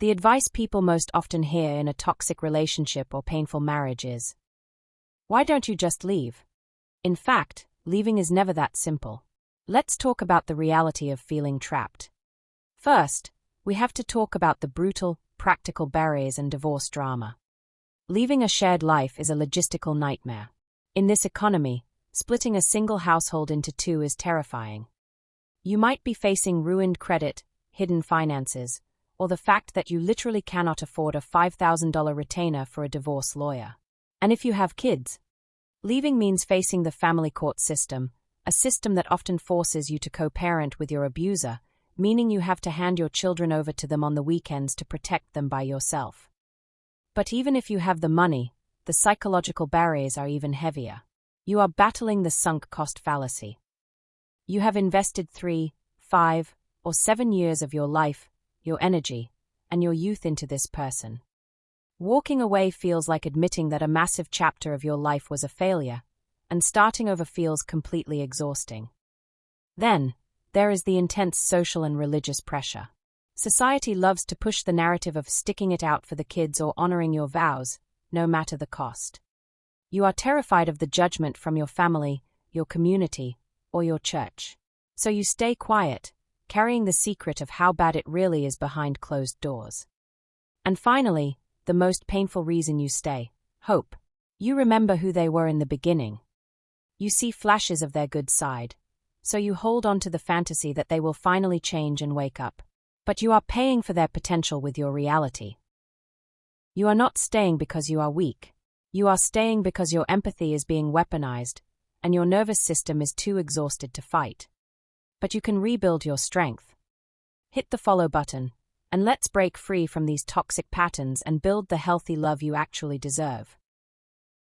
The advice people most often hear in a toxic relationship or painful marriage is, "Why don't you just leave?" In fact, leaving is never that simple. Let's talk about the reality of feeling trapped. First, we have to talk about the brutal, practical barriers and divorce drama. Leaving a shared life is a logistical nightmare. In this economy, splitting a single household into two is terrifying. You might be facing ruined credit, hidden finances, or the fact that you literally cannot afford a $5,000 retainer for a divorce lawyer. And if you have kids, leaving means facing the family court system, a system that often forces you to co-parent with your abuser, meaning you have to hand your children over to them on the weekends to protect them by yourself. But even if you have the money, the psychological barriers are even heavier. You are battling the sunk cost fallacy. You have invested 3, 5, or 7 years of your life, your energy, and your youth into this person. Walking away feels like admitting that a massive chapter of your life was a failure, and starting over feels completely exhausting. Then, there is the intense social and religious pressure. Society loves to push the narrative of sticking it out for the kids or honoring your vows, no matter the cost. You are terrified of the judgment from your family, your community, or your church. So you stay quiet, carrying the secret of how bad it really is behind closed doors. And finally, the most painful reason you stay: hope. You remember who they were in the beginning. You see flashes of their good side, so you hold on to the fantasy that they will finally change and wake up. But you are paying for their potential with your reality. You are not staying because you are weak. You are staying because your empathy is being weaponized, and your nervous system is too exhausted to fight. But you can rebuild your strength. Hit the follow button, and let's break free from these toxic patterns and build the healthy love you actually deserve.